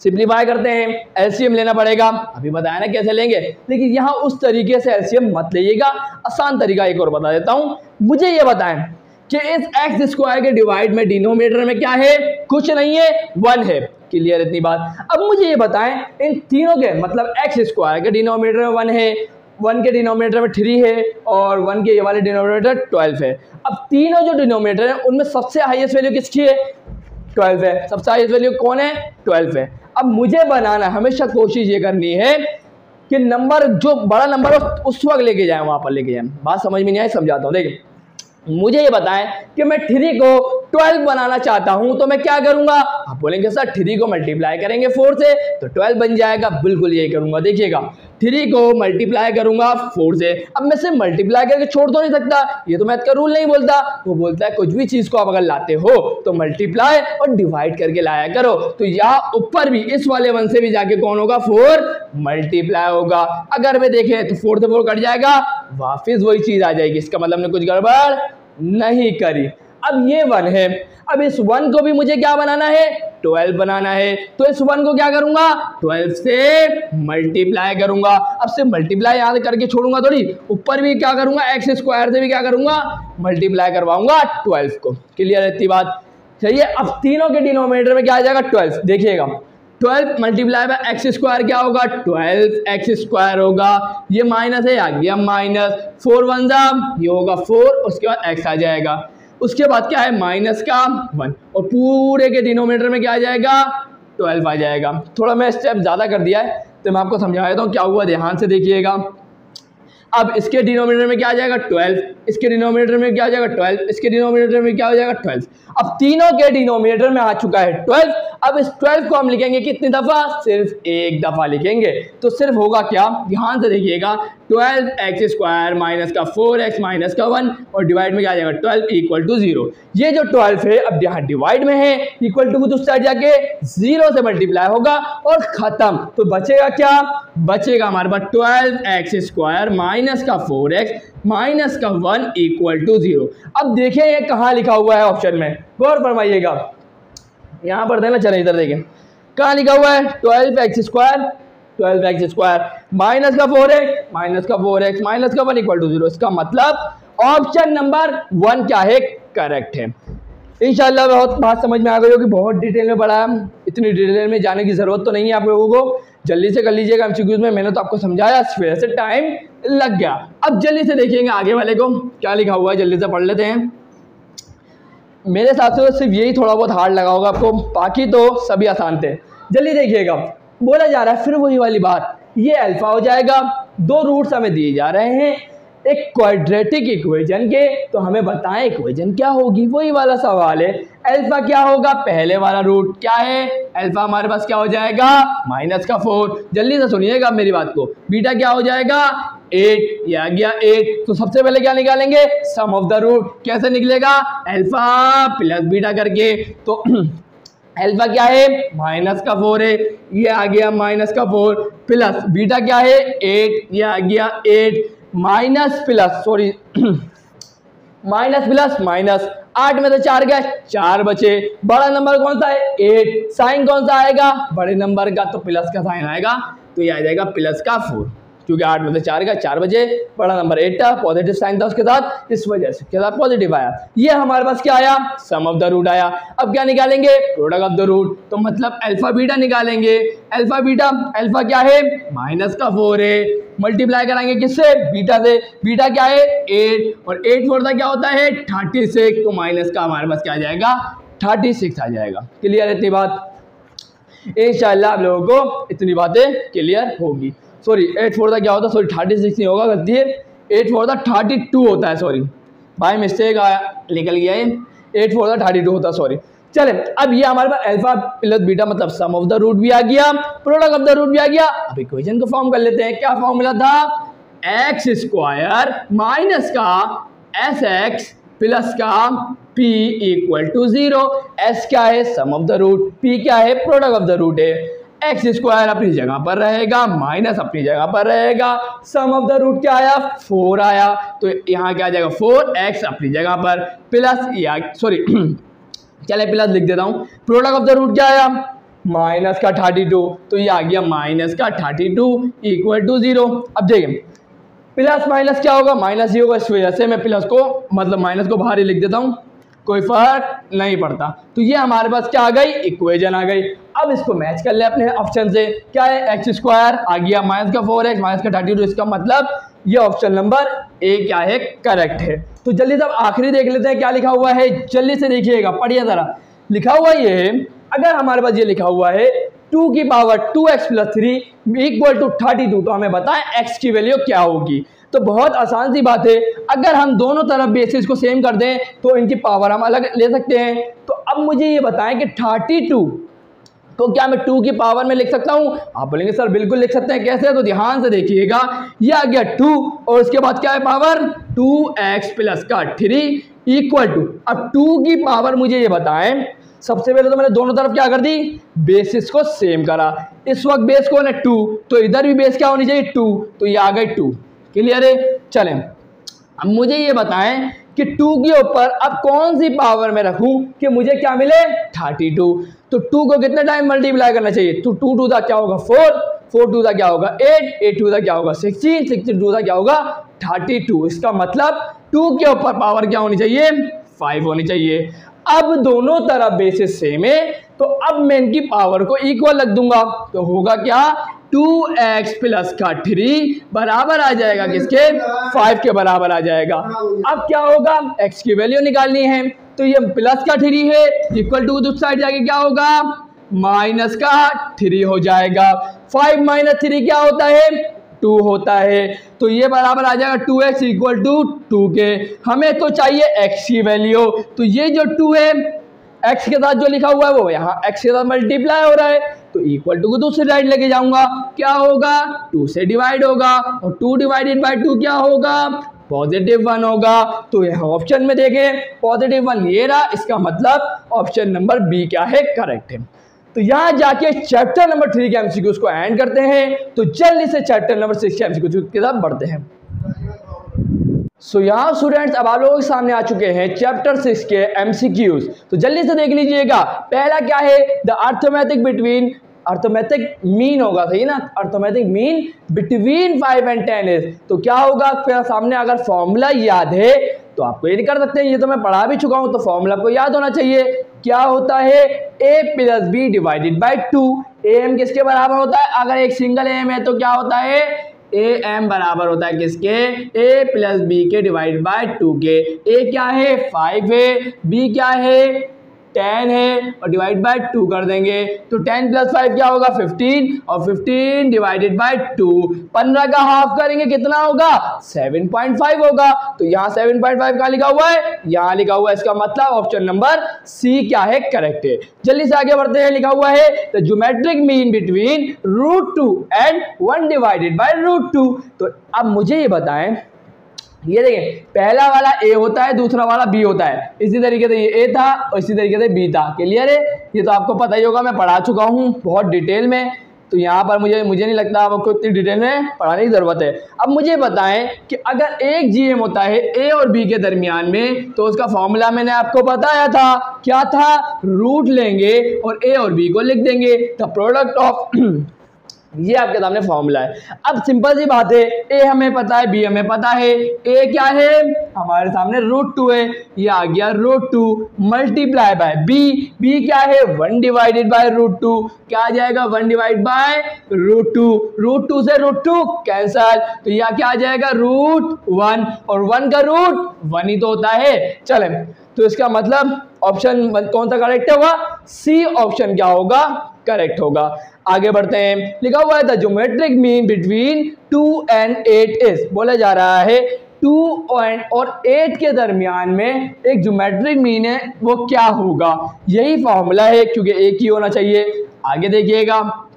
[SPEAKER 1] सिंप्लीफाई करते हैं, एलसीएम लेना पड़ेगा। अभी बताया ना कैसे लेंगे, लेकिन यहाँ उस तरीके से एलसीएम मत लीजिएगा, आसान तरीका एक और बता देता हूँ। मुझे ये बताएं कि इस एक्स स्क्वायर के डिवाइड में डिनोमिनेटर में क्या है, कुछ नहीं है, 1 है। क्लियर इतनी बात। अब मुझे ये बताएं इन तीनों के मतलब एक्स स्क्वायर के डिनोमिनेटर में 1 है, 1 के डिनोमिनेटर में 3 है, और 1 के ये वाले डिनोमिनेटर 12 है। अब तीनों जो डिनोमिनेटर हैं उनमें सबसे हाईएस्ट वैल्यू किसकी है, 12 है। सबसे हाईएस्ट वैल्यू कौन है, 12 है। अब मुझे बनाना, हमेशा कोशिश ये करनी है कि नंबर जो बड़ा नंबर हो उस वक्त लेके जाए, वहां पर लेके जाए। बात समझ में नहीं आई, समझाता हूँ। देखिए मुझे ये बताएं कि मैं 3 को 12 बनाना चाहता हूं, तो मैं क्या करूंगा, आप बोलेंगे सर 3 को मल्टीप्लाई करेंगे 4 से तो 12 बन जाएगा। बिल्कुल यही करूंगा। देखिएगा 3 को मल्टीप्लाई करूंगा 4 से। अब मैं सिर्फ मल्टीप्लाई करके छोड़ तो नहीं सकता, ये तो मैथ का रूल नहीं बोलता। वो बोलता है कुछ भी चीज को आप अगर लाते हो तो मल्टीप्लाई और डिवाइड करके लाया करो। तो यहाँ ऊपर भी इस वाले 1 से भी जाके कौन होगा, 4 मल्टीप्लाई होगा। अगर मैं देखें तो 4 से 4 कट जाएगा, वापिस वही चीज आ जाएगी। इसका मतलब ने कुछ गड़बड़ नहीं करी। अब ये 1 है, अब इस 1 को भी मुझे क्या बनाना है, 12 बनाना है। तो इस 1 को क्या करूंगा, 12 से मल्टीप्लाई करूंगा। अब से मल्टीप्लाई याद करके छोड़ूंगा थोड़ी, ऊपर भी क्या करूंगा, एक्स स्क्वायर से भी क्या करूंगा, मल्टीप्लाई करवाऊंगा 12 को। क्लियर है इतनी बात। चलिए अब तीनों के डिनोमिनेटर में क्या आ जाएगा 12। देखिएगा 12 मल्टीप्लाई बाय एक्स स्क्वायर क्या होगा, 12 एक्स स्क्वायर होगा। ये माइनस है, आ गया माइनस, 4 1 जा ये होगा 4, उसके बाद एक्स आ जाएगा। उसके बाद क्या है माइनस का 1, और पूरे के डिनोमिनेटर में क्या आ जाएगा 12 आ जाएगा। थोड़ा मैं स्टेप ज़्यादा कर दिया है तो मैं आपको समझा देता हूँ क्या हुआ, ध्यान से देखिएगा। अब इसके डिनोमिनेटर में क्या आ जाएगा 12, इसके डिनोमिनेटर में क्या आ जाएगा 12, इसके डिनोमिनेटर में क्या हो जाएगा 12। अब तीनों के डिनोमिनेटर में आ चुका है 12। अब इस 12 को हम लिखेंगे कितनी दफ़ा, सिर्फ एक दफ़ा लिखेंगे। तो सिर्फ होगा क्या, ध्यान से देखिएगा, 12x² माइनस का 4x माइनस का 1 और डिवाइड में क्या आ जाएगा 12 इक्वल टू 0। ये जो 12 है अब यहाँ डिवाइड में है, इक्वल टू उस साइड जाके 0 से मल्टीप्लाई होगा और खत्म। तो बचेगा क्या, बचेगा हमारे पास 12x² माइनस का 4x माइनस का 1 इक्वल टू 0। अब देखिए ये कहाँ लिखा हुआ है ऑप्शन में, गौर फरमाइएगा, यहाँ पर देना, चले इधर देखें कहाँ लिखा हुआ है 12x² माइनस का 4x माइनस का 4x माइनस का 1 इक्वल टू 0। इसका मतलब ऑप्शन नंबर 1 क्या है, करेक्ट है। इंशाल्लाह बहुत बात समझ में आ गई होगी, बहुत डिटेल में पढ़ा है, इतनी डिटेल में जाने की ज़रूरत तो नहीं है आप लोगों को, जल्दी से कर लीजिएगा एमसीक्यूज़ में, मैंने तो आपको समझाया, फिर से टाइम लग गया। अब जल्दी से देखिएगा आगे वाले को क्या लिखा हुआ है, जल्दी से पढ़ लेते हैं। मेरे हिसाब से तो सिर्फ यही थोड़ा बहुत हार्ड लगा होगा आपको, बाकी तो सभी आसान थे। जल्दी देखिएगा, बोला जा रहा है फिर वही वाली बात, ये अल्फा हो जाएगा, दो रूट्स हमें दिए जा रहे हैं एक क्वाड्रेटिक इक्वेशन के, तो हमें बताएं इक्वेशन क्या होगी, वही वाला सवाल है। अल्फा क्या होगा, पहले वाला रूट क्या है, अल्फा हमारे पास क्या हो जाएगा माइनस का 4। जल्दी से सुनिएगा मेरी बात को, बीटा क्या हो जाएगा 8, ये आ गया 8। तो सबसे पहले क्या निकालेंगे, सम ऑफ द रूट। कैसे निकलेगा, अल्फा प्लस बीटा करके। तो अल्फा क्या है माइनस का 4 है, ये आ गया माइनस का 4 प्लस बीटा क्या है 8, ये आ गया 8 minus plus sorry minus plus minus, 8 में से 4 गया 4 बचे। बड़ा नंबर कौन सा है 8, साइन कौन सा आएगा बड़े नंबर का, तो प्लस का साइन आएगा, तो ये आ जाएगा प्लस का 4, क्योंकि 8 में से 4 गया 4 बजे, बड़ा नंबर 8 था, पॉजिटिव साइन था उसके साथ, इस वजह से के साथ पॉजिटिव आया। ये हमारे पास क्या आया, सम ऑफ द रूट आया। अब क्या निकालेंगे, प्रोडक्ट ऑफ द रूट, तो मतलब अल्फा बीटा निकालेंगे। अल्फा बीटा, अल्फा क्या है माइनस का 4 है, मल्टीप्लाई कराएंगे किससे, बीटा से। बीटा क्या है 8 और 8 4 क्या होता है 36, तो माइनस का हमारे पास क्या आ जाएगा 36 आ जाएगा। क्लियर है इतनी बात, इंशाल्लाह आप लोगों को इतनी बातें क्लियर होगी। सॉरी 8 4 क्या होता है, सॉरी 36 नहीं होगा, गलती है, 8 4 32 होता है, सॉरी बाय मिस्टेक निकल गया है, 8 4 32 होता है, सॉरी। चले अब ये हमारे पास अल्फा प्लस बीटा मतलब सम ऑफ द रूट भी आ गया, प्रोडक्ट ऑफ द रूट भी आ गया। अब इक्वेशन को फॉर्म कर लेते हैं। क्या फॉर्मूला था, x² माइनस का sx प्लस का p इक्वल टू 0। s क्या है सम ऑफ द रूट, p क्या है प्रोडक्ट ऑफ द रूट है। x² अपनी जगह पर रहेगा, माइनस अपनी जगह पर रहेगा, सम ऑफ द रूट क्या आया 4 आया, तो यहाँ क्या आ जाएगा 4x अपनी जगह पर प्लस या सॉरी चले प्लस लिख देता हूँ, प्रोडक्ट ऑफ द रूट क्या आया माइनस का 32, तो ये आ गया माइनस का 32 इक्वल टू 0। अब देखिए प्लस माइनस क्या होगा, माइनस ही होगा, इस वजह से मैं प्लस को मतलब माइनस को बाहर ही लिख देता हूँ, कोई फर्क नहीं पड़ता। तो ये हमारे पास क्या आ गई, इक्वेशन आ गई। अब इसको मैच कर ले अपने ऑप्शन से, क्या है x² आ गया माइनस का 4x माइनस का 32, इसका मतलब ये ऑप्शन नंबर ए क्या है करेक्ट है। तो जल्दी से अब आखिरी देख लेते हैं क्या लिखा हुआ है, जल्दी से देखिएगा, पढ़िए जरा। लिखा हुआ ये है, अगर हमारे पास ये लिखा हुआ है 2 की power 2x plus 3 equal to 32, तो हमें बताएं x की वैल्यू क्या होगी। तो बहुत आसान सी बात है, अगर हम दोनों तरफ बेसिस को सेम कर दें तो इनकी पावर हम अलग ले सकते हैं। तो अब मुझे ये बताएं कि 32 तो क्या मैं 2 की पावर में लिख सकता हूँ, आप बोलेंगे सर बिल्कुल लिख सकते हैं, कैसे, तो ध्यान से देखिएगा, ये आ गया 2 और उसके बाद क्या है पावर 2x प्लस का 3 इक्वल टू, अब 2 की पावर मुझे ये बताएं, सबसे पहले तो मैंने दोनों तरफ क्या कर दी बेसिस को सेम करा, इस वक्त बेस कौन है 2, तो इधर भी बेस क्या होनी चाहिए 2, तो ये आ गई 2। क्लियर है, चलें अब मुझे ये बताएं कि 2 के ऊपर अब कौन सी पावर में रखूं कि मुझे क्या मिले 32। तो 2 को कितने टाइम मल्टीप्लाई करना चाहिए, तो 2 2 का क्या होगा 4, 4 2 का क्या होगा 8, 8 2 का क्या होगा 16, 16 2 का क्या होगा 32। इसका मतलब 2 के ऊपर पावर क्या होनी चाहिए 5 होनी चाहिए। अब दोनों तरफ बेसिस सेम है, तो अब मैं इनकी पावर को इक्वल रख दूंगा, तो होगा क्या 2x प्लस का 3 बराबर आ जाएगा किसके 5 के बराबर आ जाएगा। अब क्या होगा x की वैल्यू निकालनी है, तो ये प्लस का 3 है इक्वल टू दूसरी साइड जाके क्या होगा माइनस का 3 हो जाएगा। 5 माइनस 3 क्या होता है 2 होता है। तो ये बराबर आ जाएगा 2x इक्वल टू 2 के। हमें तो चाहिए x की वैल्यू, तो ये जो 2 है x के साथ जो लिखा हुआ है वो यहाँ x के साथ मल्टीप्लाई हो रहा है, तो इक्वल टू को दूसरी साइड लेके जाऊंगा, क्या होगा 2 से डिवाइड होगा, और 2 डिवाइडेड बाई 2 क्या होगा +1 होगा। तो यहाँ ऑप्शन में देखें +1 ये रहा, इसका मतलब ऑप्शन नंबर बी क्या है करेक्ट है। तो यहाँ जाके चैप्टर नंबर 3 के एमसीक्यूज को एंड करते हैं। तो जल्दी से चैप्टर नंबर 6 के एमसीक्यूज की तरफ बढ़ते हैं। सो यहाँ स्टूडेंट्स अब आप लोगों के सामने आ चुके हैं चैप्टर 6 के एमसीक्यूज। तो जल्दी से देख लीजिएगा। पहला क्या है, the arithmetic between, arithmetic mean होगा, सही ना, arithmetic mean between 5 and 10 is. तो क्या होगा, आपके सामने अगर फॉर्मूला याद है तो आपको ये कर सकते हैं, ये तो मैं पढ़ा भी चुका हूं, तो फॉर्मूला आपको याद होना चाहिए। क्या होता है a + b divided by 2। am किसके बराबर होता है, अगर एक सिंगल am है तो क्या होता है am बराबर होता है किसके, a + b के डिवाइड बाई 2 के। a क्या है 5 है, b क्या है 10 है, और डिवाइड बाई 2 कर देंगे, तो 10 + 5 क्या होगा 15, और 15 डिवाइडेड बाई 2, 15 का हाफ करेंगे कितना होगा 7.5 होगा। तो यहाँ 7.5 का लिखा हुआ है, यहाँ लिखा हुआ है, इसका मतलब ऑप्शन नंबर सी क्या है करेक्ट है। जल्दी से आगे बढ़ते हैं। लिखा हुआ है the geometric mean between √2 and 1 divided by √2। तो अब मुझे ये बताएं, ये देखें पहला वाला a होता है, दूसरा वाला b होता है, इसी तरीके से ये a था और इसी तरीके से b था। क्लियर है, ये तो आपको पता ही होगा, मैं पढ़ा चुका हूँ बहुत डिटेल में। तो यहाँ पर मुझे नहीं लगता आपको इतनी डिटेल में पढ़ाने की ज़रूरत है। अब मुझे बताएं कि अगर एक GM होता है a और b के दरमियान में, तो उसका फॉर्मूला मैंने आपको बताया था, क्या था, रूट लेंगे और a और b को लिख देंगे, द प्रोडक्ट ऑफ ये आपके सामने फॉर्मूला है। अब सिंपल सी बात है, a हमें पता है, b हमें पता है। a क्या है हमारे सामने √2 है, ये आ गया √2 मल्टीप्लाई बाय b क्या है 1 डिवाइडेड बाय √2, क्या आ जाएगा 1 डिवाइड बाय √2, √2 से √2 कैंसल, तो यह क्या आ जाएगा √1, और 1 का रूट 1 ही तो होता है। चले, तो इसका मतलब ऑप्शन कौन सा करेक्ट होगा, सी ऑप्शन क्या होगा करेक्ट होगा। आगे बढ़ते हैं। लिखा हुआ है the geometric mean between 2 and 8 is, बोला जा रहा है 2 और 8 के दरमियान में एक ज्योमेट्रिक मीन है, वो क्या होगा, यही फॉर्मूला है, क्योंकि एक ही होना चाहिए। आगे देखिएगा,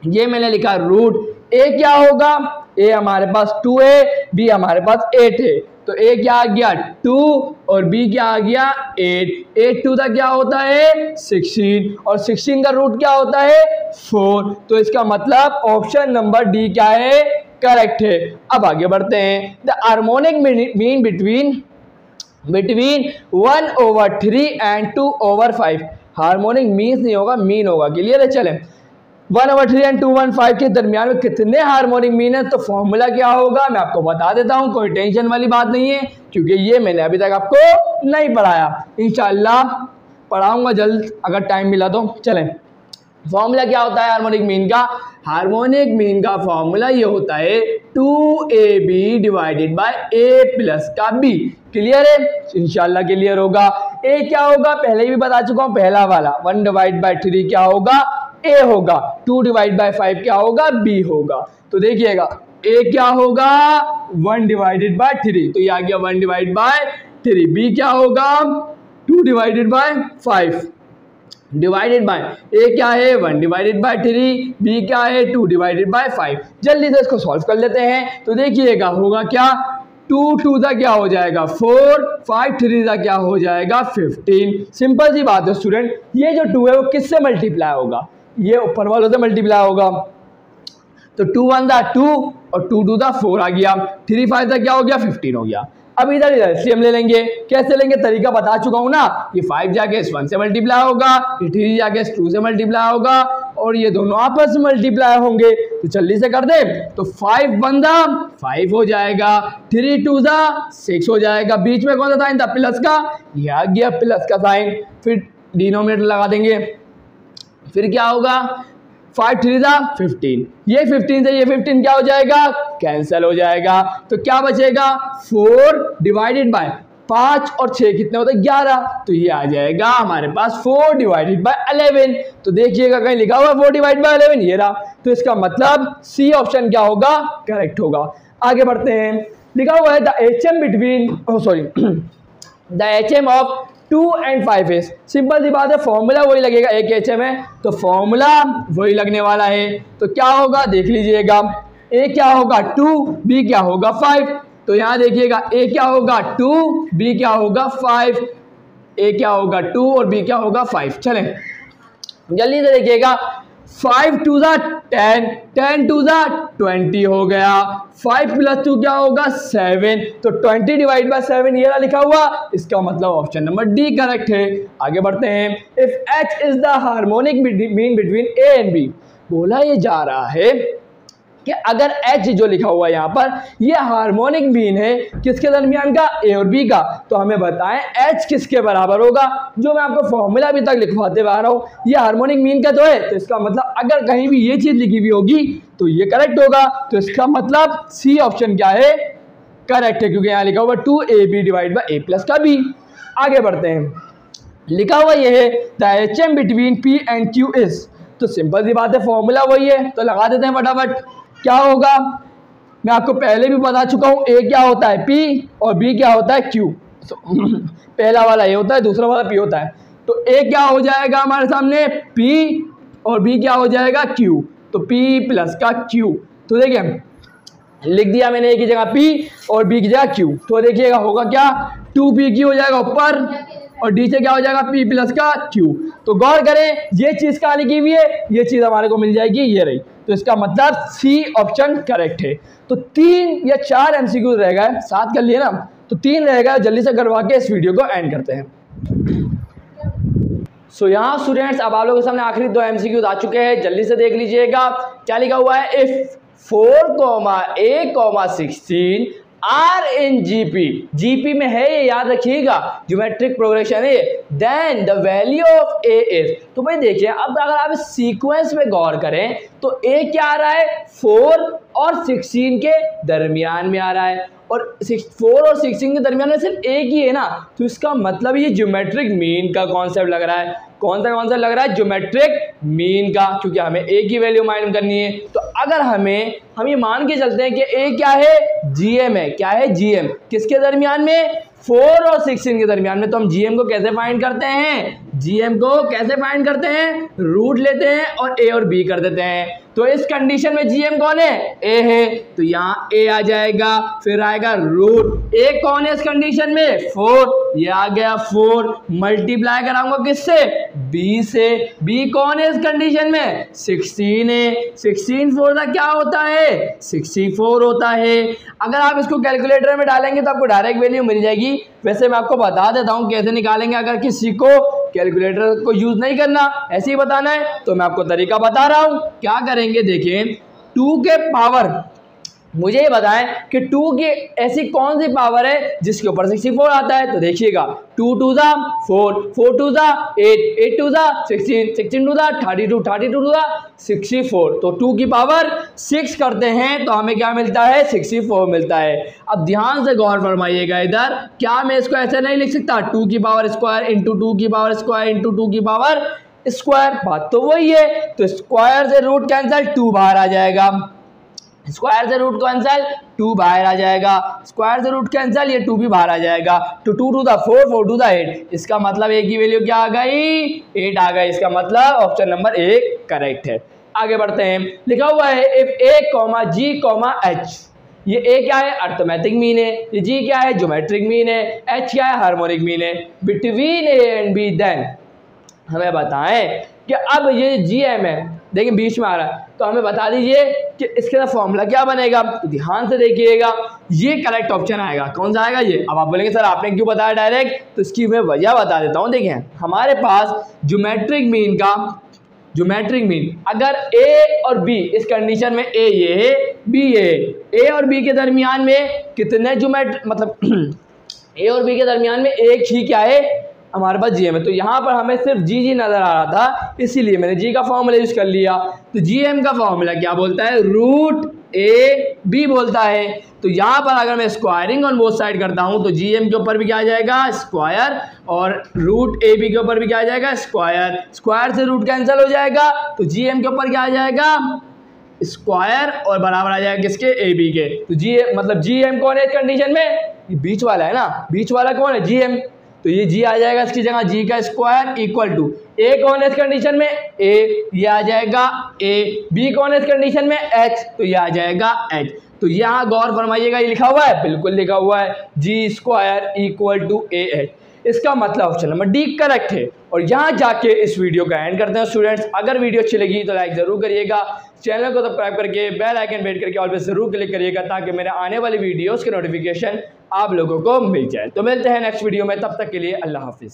[SPEAKER 1] ये मैंने लिखा रूट, a क्या होगा, a हमारे पास 2 है, b हमारे पास 8 है, तो a क्या आ गया 2 और b क्या आ गया 8, 8 2 का क्या होता है 16, और 16 का रूट क्या होता है 4। तो इसका मतलब ऑप्शन नंबर डी क्या है करेक्ट है। अब आगे बढ़ते हैं। The harmonic mean between 1/3 and 2/5, harmonic means नहीं होगा, मीन होगा। क्लियर है, चलें 1/3 and 2/5 के दरमियान में कितने हार्मोनिक मीन है, तो फॉर्मूला क्या होगा मैं आपको बता देता हूं, कोई टेंशन वाली बात नहीं है, क्योंकि ये मैंने अभी तक आपको नहीं पढ़ाया, इंशाल्लाह पढ़ाऊंगा जल्द अगर टाइम मिला तो। चलें, फॉर्मूला क्या होता है हार्मोनिक मीन का, हार्मोनिक मीन का फॉर्मूला ये होता है 2ab divided by a plus का b। क्लियर है, इंशाल्लाह क्लियर होगा। a क्या होगा पहले ही भी बता चुका हूं, पहला वाला 1 डिवाइड बाय 3 क्या होगा a होगा, 2 डिवाइड बाय 5 क्या होगा b होगा। तो देखिएगा a क्या होगा 1 डिवाइडेड बाय 3, तो ये आ गया 1 डिवाइड बाय 3, b क्या होगा 2 divided by 5 divided by a क्या है 1 डिवाइडेड बाय 3, b क्या है 2 डिवाइडेड बाय 5। जल्दी से इसको सॉल्व कर लेते हैं। तो देखिएगा होगा क्या 2 2 का क्या हो जाएगा 4, 5 3 का क्या हो जाएगा 15। सिंपल सी बात है स्टूडेंट, ये जो 2 है वो किससे मल्टीप्लाई होगा, ये ऊपर वालों से मल्टीप्लाई होगा। तो 2 1 था 2 और 2 2 था 4 आ गया, 3 5 था क्या हो गया 15 हो गया। अब इधर से हम ले लेंगे, कैसे लेंगे तरीका बता चुका हूं ना, ये 5 जाके इस 1 से मल्टीप्लाई होगा, ये 3 जाके इस 2 से मल्टीप्लाई होगा, और ये दोनों आपस में मल्टीप्लाई होंगे। तो जल्दी से कर दे, तो 5 1 था 5 हो जाएगा, 3 2 था 6 हो जाएगा, बीच में कौन सा साइन था प्लस का, ये आ गया प्लस का साइन, फिर डिनोमिनेटर लगा देंगे, फिर क्या होगा 5 3 था 15, ये 15 से ये 15 क्या हो जाएगा कैंसिल हो जाएगा, तो क्या बचेगा 4 डिवाइडेड बाय 5 और 6 कितने होते हैं 11, तो ये आ जाएगा हमारे पास 4 डिवाइडेड बाय 11। तो देखिएगा कहीं लिखा हुआ 4 डिवाइड बाय 11, ये रहा। तो इसका मतलब सी ऑप्शन क्या होगा, करेक्ट होगा। आगे बढ़ते हैं, लिखा हुआ है the HM between the HM of 2 and 5 is। Simple सी बात है, फॉर्मूला वही लगेगा, एक HM है तो फॉर्मूला वही लगने वाला है। तो क्या होगा देख लीजिएगा, A क्या होगा 2, B क्या होगा 5। तो यहाँ देखिएगा A क्या होगा 2, B क्या होगा 5, A क्या होगा 2 और B क्या होगा 5। चलें जल्दी से देखिएगा, 5 2 10, 10 2 20 हो गया, 5 + 2 क्या होगा 7, तो 20 डिवाइड बाय 7 ये रहा लिखा हुआ, इसका मतलब ऑप्शन नंबर डी करेक्ट है। आगे बढ़ते हैं, if H is the harmonic mean between A and B। बोला ये जा रहा है कि अगर H जो लिखा हुआ है यहाँ पर, ये हार्मोनिक मीन है किसके दरमियान का, A और B का। तो हमें बताएं H किसके बराबर होगा, जो मैं आपको फॉर्मूला अभी तक लिखवाते आ रहा हूँ, ये हार्मोनिक मीन का तो है। तो इसका मतलब अगर कहीं भी ये चीज़ लिखी हुई होगी तो ये करेक्ट होगा। तो इसका मतलब सी ऑप्शन क्या है, करेक्ट है, क्योंकि यहाँ लिखा हुआ 2AB divide by A plus का B। आगे बढ़ते हैं, लिखा हुआ ये है the HM between P and Q is. तो सिंपल सी बात है, फॉर्मूला वही है, तो लगा देते हैं फटाफट। क्या होगा, मैं आपको पहले भी बता चुका हूँ, A क्या होता है P और B क्या होता है Q। पहला वाला A होता है, दूसरा वाला P होता है। तो A क्या हो जाएगा हमारे सामने P और B क्या हो जाएगा Q, तो P प्लस का Q। तो देखिए लिख दिया मैंने A की जगह P और B की जगह Q। तो देखिएगा होगा क्या, 2PQ हो जाएगा ऊपर और D से क्या हो जाएगा P प्लस का Q। तो गौर करें, ये चीज़ कहाँ लिखी हुई है, ये चीज़ हमारे को मिल जाएगी, ये रही। तो इसका मतलब सी ऑप्शन करेक्ट है। तो 3 या 4 MCQ रह गए, 7 कर लिए ना, तो 3 रह गए, जल्दी से करवा के इस वीडियो को एंड करते हैं। सो यहाँ स्टूडेंट्स अब आप लोगों के सामने आखिरी 2 MCQ आ चुके हैं, जल्दी से देख लीजिएगा। क्या लिखा हुआ है, if 4, A, 16 are in GP में है, ये याद रखिएगा, ज्योमेट्रिक प्रोग्रेशन है, then the value of A is. तो भाई देखिए, अब अगर आप इस सीक्वेंस में गौर करें तो A क्या आ रहा है, 4 और 16 के दरमियान में आ रहा है, और 4 और 16 के दरमियान में सिर्फ एक ही है ना। तो इसका मतलब ये ज्योमेट्रिक मीन का कॉन्सेप्ट लग रहा है। कौन सा कॉन्सेप्ट लग रहा है, ज्योमेट्रिक मीन का, क्योंकि हमें एक ही वैल्यू मालूम करनी है। तो अगर हम ये मान के चलते हैं कि A क्या है, GM है। क्या है, GM किसके दरमियान में, 4 और 16 के दरमियान में। तो हम GM को कैसे फाइंड करते हैं, GM को कैसे फाइंड करते हैं, रूट लेते हैं और A और B कर देते हैं। तो इस कंडीशन में GM कौन है, A है, तो यहाँ A आ जाएगा, फिर आएगा रूट A कौन है इस कंडीशन में, 4, ये आ गया 4, मल्टीप्लाई कराऊंगा किससे, B से। B कौन है इस कंडीशन में, 16 है, 16 4 का क्या होता है, 64 होता है। अगर आप इसको कैलकुलेटर में डालेंगे तो आपको डायरेक्ट वैल्यू मिल जाएगी। वैसे मैं आपको बता देता हूँ कैसे निकालेंगे, अगर किसी को कैलकुलेटर को यूज नहीं करना, ऐसे ही बताना है, तो मैं आपको तरीका बता रहा हूँ। क्या करेंगे, देखें 2 के पावर, मुझे ये बताएं कि 2 की ऐसी कौन सी पावर है जिसके ऊपर 64 आता है। तो देखिएगा 2 2 जा 4, 4 2 जा 8, 8 2 जा 16, 16 2 जा 32, 32 2 जा 64। तो 2 की पावर 6 करते हैं तो हमें क्या मिलता है, 64 मिलता है। अब ध्यान से गौर फरमाइएगा, इधर क्या मैं इसको ऐसे नहीं लिख सकता, 2 की पावर स्क्वायर इंटू 2 की पावर स्क्वायर इंटू 2 की पावर स्क्वायर, बात तो वही है। तो स्क्वायर से रूट कैंसिल, 2 बाहर आ जाएगा, स्क्वायर से रूट कैंसिल, 2 बाहर आ जाएगा, स्क्वायर से रूट कैंसिल, ये 2 भी बाहर आ जाएगा। तो 2 2 4, 4 2 8, इसका मतलब A की वैल्यू क्या आ गई, 8 आ गई। इसका मतलब ऑप्शन नंबर 1 करेक्ट है। आगे बढ़ते हैं, लिखा हुआ है इफ A, G, H, ये A क्या है, अर्थमेटिक मीन है, ये G क्या है, ज्योमेट्रिक मीन है, H क्या है, हार्मोनिक मीन है, between A and B, then हमें बताएं कि अब ये GM है, देखिए बीच में आ रहा है, तो हमें बता दीजिए कि इसके साथ फॉर्मूला क्या बनेगा। तो ध्यान से देखिएगा, ये करेक्ट ऑप्शन आएगा। कौन सा आएगा, ये। अब आप बोलेंगे सर आपने क्यों बताया डायरेक्ट, तो इसकी मैं वजह बता देता हूँ। देखिए हमारे पास ज्योमेट्रिक मीन अगर A और B, इस कंडीशन में A ये है, B ये है, A और B के दरमियान में कितने मतलब A और B के दरमियान में एक ही क्या है, हमारे पास GM है। तो यहाँ पर हमें सिर्फ G नजर आ रहा था, इसीलिए मैंने G का फॉर्मूला यूज कर लिया। तो GM का फॉर्मूला क्या बोलता है, रूट ए बी बोलता है। तो यहाँ पर अगर मैं स्क्वायरिंग ऑन बोथ साइड करता हूँ तो जी एम के ऊपर भी क्या आ जाएगा स्क्वायर, और रूट ए बी के ऊपर भी क्या आ जाएगा स्क्वायर। स्क्वायर से रूट कैंसिल हो जाएगा तो जी एम के ऊपर क्या आ जाएगा स्क्वायर, और बराबर आ जाएगा किसके ए बी के। तो जी मतलब जी एम कौन है इस कंडीशन में, ये बीच वाला है ना, बीच वाला कौन है जी एम, तो ये जी आ जाएगा इसकी जगह जी का स्क्वायर इक्वल टू ए कौन है इस कंडीशन में ए, ये आ जाएगा ए, बी कौन है इस कंडीशन में एच, तो ये आ जाएगा एच। तो यहाँ गौर फरमाइएगा ये लिखा हुआ है, बिल्कुल लिखा हुआ है G square equal to A H. इसका मतलब ऑप्शन नंबर डी करेक्ट है। और यहाँ जाके इस वीडियो का एंड करते हैं स्टूडेंट्स। अगर वीडियो अच्छी लगी तो लाइक ज़रूर करिएगा, चैनल को सब्सक्राइब करके बेल आइकन वेट करके ऑल पे ज़रूर क्लिक करिएगा ताकि मेरे आने वाली वीडियोस के नोटिफिकेशन आप लोगों को मिल जाए। तो मिलते हैं नेक्स्ट वीडियो में, तब तक के लिए अल्लाह हाफिज़।